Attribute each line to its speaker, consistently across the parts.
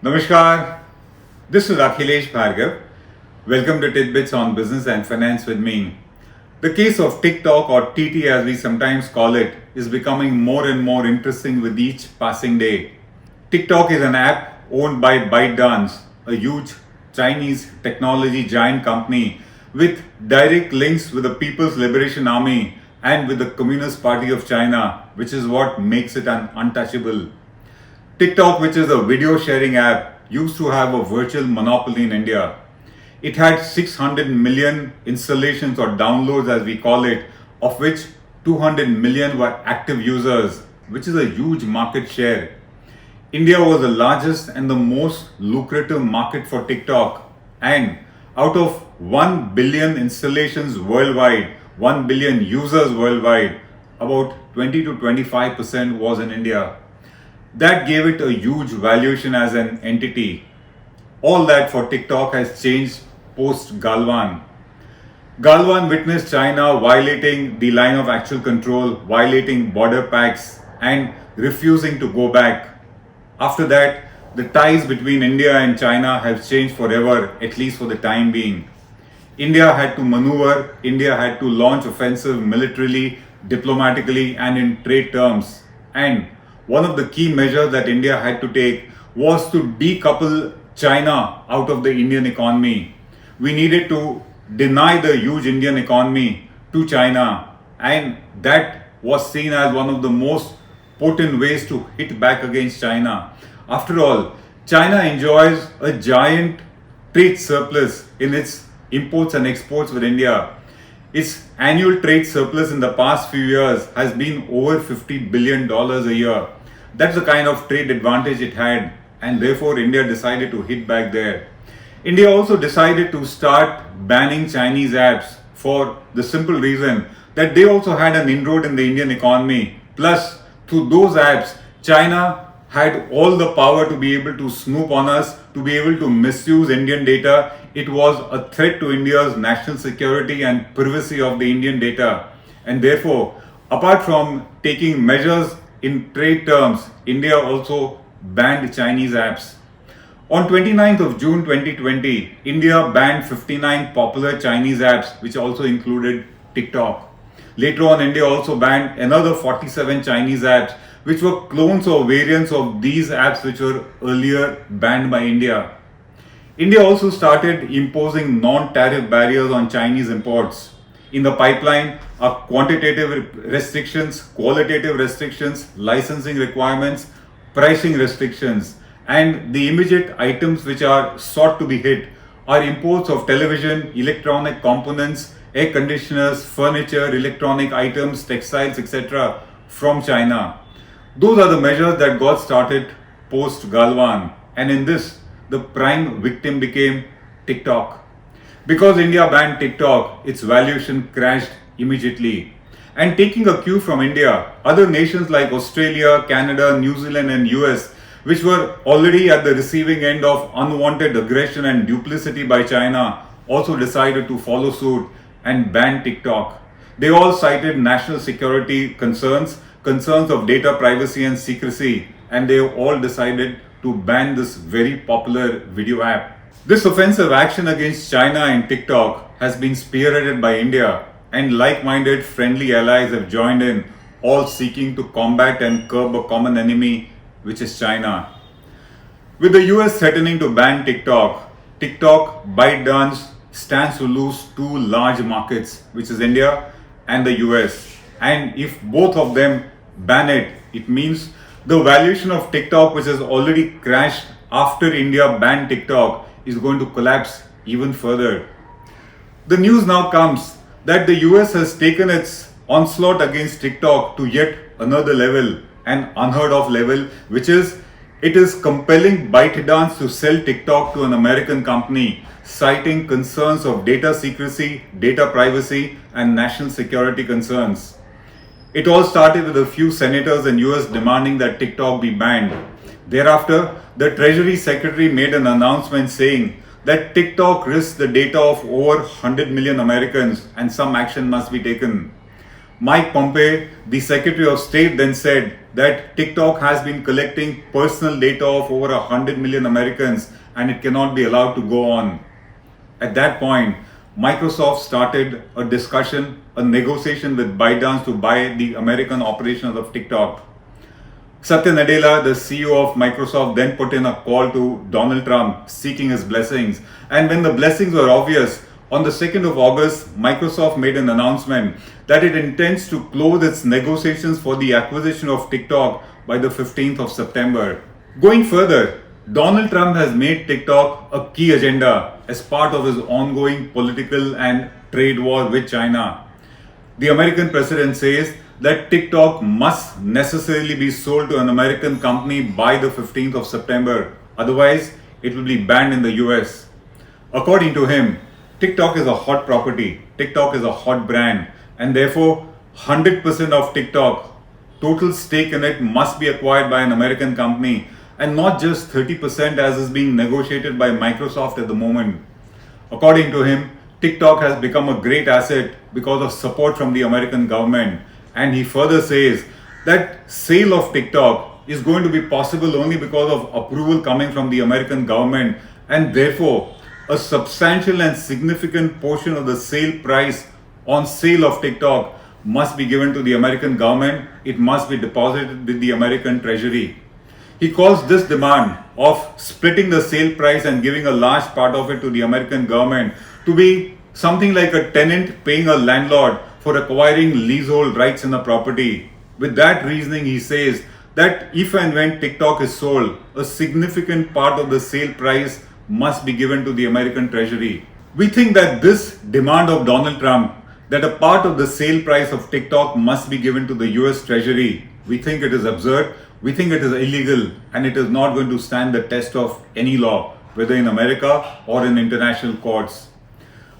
Speaker 1: Namaskar, this is Akhilesh Bhargava. Welcome to Tit-Bits on Business and Finance with me. The case of TikTok, or TT as we sometimes call it, is becoming more and more interesting with each passing day. TikTok is an app owned by ByteDance, a huge Chinese technology giant company with direct links with the People's Liberation Army and with the Communist Party of China, which is what makes it an untouchable. TikTok, which is a video sharing app, used to have a virtual monopoly in India. It had 600 million installations or downloads as we call it, of which 200 million were active users, which is a huge market share. India was the largest and the most lucrative market for TikTok, and out of 1 billion installations worldwide, 1 billion users worldwide, about 20 to 25% was in India. That gave it a huge valuation as an entity. All that for TikTok has changed post Galwan. Galwan witnessed China violating the line of actual control, violating border pacts, and refusing to go back. After that, the ties between India and China have changed forever, at least for the time being. India had to maneuver, India had to launch offensive militarily, diplomatically, and in trade terms. And one of the key measures that India had to take was to decouple China out of the Indian economy. We needed to deny the huge Indian economy to China, and that was seen as one of the most potent ways to hit back against China. After all, China enjoys a giant trade surplus in its imports and exports with India. Its annual trade surplus in the past few years has been over $50 billion a year. That's the kind of trade advantage it had, and therefore India decided to hit back there. India also decided to start banning Chinese apps for the simple reason that they also had an inroad in the Indian economy. Plus, through those apps, China had all the power to be able to snoop on us, to be able to misuse Indian data. It was a threat to India's national security and privacy of the Indian data. And therefore, apart from taking measures in trade terms, India also banned Chinese apps. On 29th of June 2020, India banned 59 popular Chinese apps, which also included TikTok. Later on, India also banned another 47 Chinese apps, which were clones or variants of these apps which were earlier banned by India. India also started imposing non-tariff barriers on Chinese imports. In the pipeline are quantitative restrictions, qualitative restrictions, licensing requirements, pricing restrictions, and the immediate items which are sought to be hit are imports of television, electronic components, air conditioners, furniture, electronic items, textiles, etc. from China. Those are the measures that got started post Galwan, and in this, the prime victim became TikTok. Because India banned TikTok, its valuation crashed immediately. And taking a cue from India, other nations like Australia, Canada, New Zealand, and US, which were already at the receiving end of unwanted aggression and duplicity by China, also decided to follow suit and ban TikTok. They all cited national security concerns of data privacy and secrecy, and they all decided to ban this very popular video app. This offensive action against China and TikTok has been spearheaded by India, and like-minded friendly allies have joined in, all seeking to combat and curb a common enemy, which is China. With the US threatening to ban TikTok, ByteDance stands to lose two large markets, which is India and the US. And if both of them ban it, it means the valuation of TikTok, which has already crashed after India banned TikTok, is going to collapse even further. The news now comes that the US has taken its onslaught against TikTok to yet another level, an unheard of level, which is it is compelling ByteDance to sell TikTok to an American company, citing concerns of data secrecy, data privacy, and national security concerns. It all started with a few senators in US demanding that TikTok be banned. Thereafter, the Treasury Secretary made an announcement saying that TikTok risks the data of over 100 million Americans and some action must be taken. Mike Pompeo, the Secretary of State, then said that TikTok has been collecting personal data of over 100 million Americans and it cannot be allowed to go on. At that point, Microsoft started a discussion, a negotiation with ByteDance to buy the American operations of TikTok. Satya Nadella, the CEO of Microsoft, then put in a call to Donald Trump seeking his blessings. And when the blessings were obvious, on the 2nd of August, Microsoft made an announcement that it intends to close its negotiations for the acquisition of TikTok by the 15th of September. Going further, Donald Trump has made TikTok a key agenda as part of his ongoing political and trade war with China. The American president says that TikTok must necessarily be sold to an American company by the 15th of September. Otherwise, it will be banned in the US. According to him, TikTok is a hot property, TikTok is a hot brand, and therefore 100% of TikTok, total stake in it must be acquired by an American company and not just 30% as is being negotiated by Microsoft at the moment. According to him, TikTok has become a great asset because of support from the American government. And he further says that sale of TikTok is going to be possible only because of approval coming from the American government, and therefore a substantial and significant portion of the sale price on sale of TikTok must be given to the American government. It must be deposited with the American Treasury. He calls this demand of splitting the sale price and giving a large part of it to the American government to be something like a tenant paying a landlord for acquiring leasehold rights in a property. With that reasoning, he says that if and when TikTok is sold, a significant part of the sale price must be given to the American Treasury. We think that this demand of Donald Trump, that a part of the sale price of TikTok must be given to the US Treasury, we think it is absurd, we think it is illegal, and it is not going to stand the test of any law, whether in America or in international courts.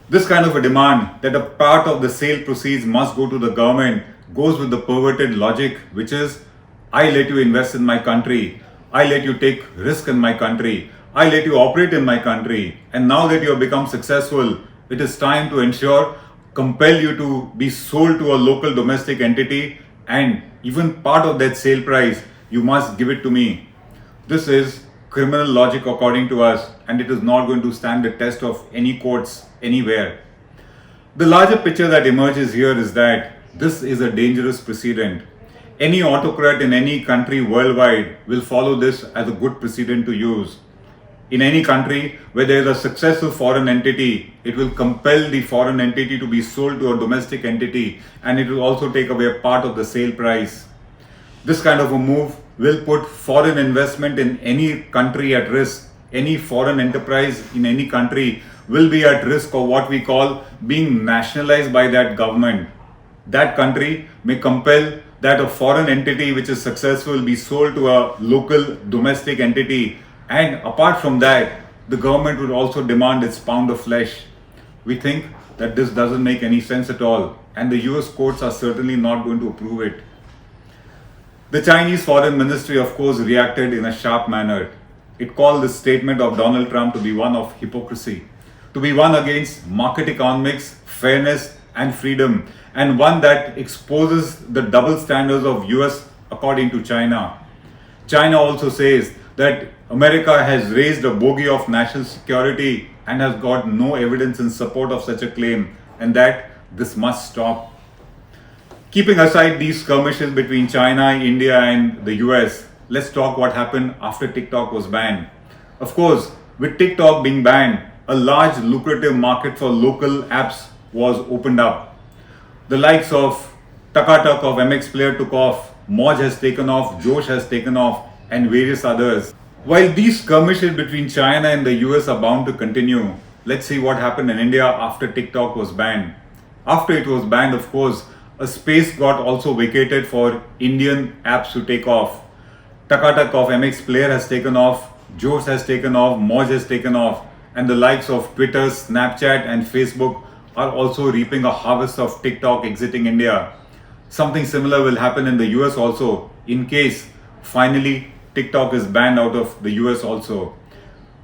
Speaker 1: This kind of a demand that a part of the sale proceeds must go to the government goes with the perverted logic, which is, I let you invest in my country, I let you take risk in my country, I let you operate in my country, and now that you have become successful, it is time to ensure, compel you to be sold to a local domestic entity, and even part of that sale price, you must give it to me. This is criminal logic according to us, and it is not going to stand the test of any courts anywhere. The larger picture that emerges here is that this is a dangerous precedent. Any autocrat in any country worldwide will follow this as a good precedent to use. In any country where there is a successful foreign entity, it will compel the foreign entity to be sold to a domestic entity, and it will also take away a part of the sale price. This kind of a move will put foreign investment in any country at risk. Any foreign enterprise in any country will be at risk of what we call being nationalized by that government. That country may compel that a foreign entity which is successful be sold to a local domestic entity, and apart from that, the government would also demand its pound of flesh. We think that this doesn't make any sense at all, and the US courts are certainly not going to approve it. The Chinese Foreign Ministry, of course, reacted in a sharp manner. It called this statement of Donald Trump to be one of hypocrisy, to be one against market economics, fairness, and freedom, and one that exposes the double standards of US according to China. China also says that America has raised a bogey of national security and has got no evidence in support of such a claim, and that this must stop. Keeping aside these skirmishes between China, India, and the US, let's talk what happened after TikTok was banned. Of course, with TikTok being banned, a large lucrative market for local apps was opened up. The likes of Takatak of MX Player took off, Moj has taken off, Josh has taken off, and various others. While these skirmishes between China and the US are bound to continue, let's see what happened in India after TikTok was banned. After it was banned, of course, a space got also vacated for Indian apps to take off. Takatak of MX Player has taken off, Josh has taken off, Moj has taken off, and the likes of Twitter, Snapchat, and Facebook are also reaping a harvest of TikTok exiting India. Something similar will happen in the US also, in case finally TikTok is banned out of the US also.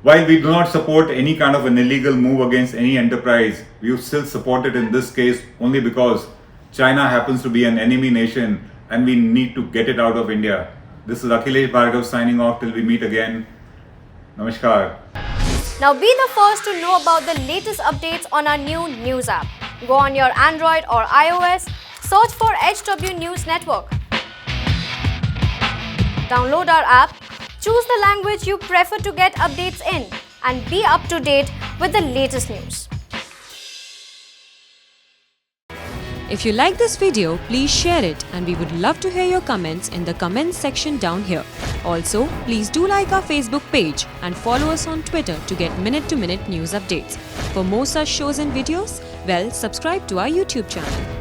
Speaker 1: While we do not support any kind of an illegal move against any enterprise, we will still support it in this case only because China happens to be an enemy nation and we need to get it out of India. This is Akhilesh Bhargava signing off till we meet again. Namaskar.
Speaker 2: Now be the first to know about the latest updates on our new news app. Go on your Android or iOS, search for HW News Network. Download our app, choose the language you prefer to get updates in, and be up to date with the latest news.
Speaker 3: If you like this video, please share it, and we would love to hear your comments in the comments section down here. Also, please do like our Facebook page and follow us on Twitter to get minute-to-minute news updates. For more such shows and videos, well, subscribe to our YouTube channel.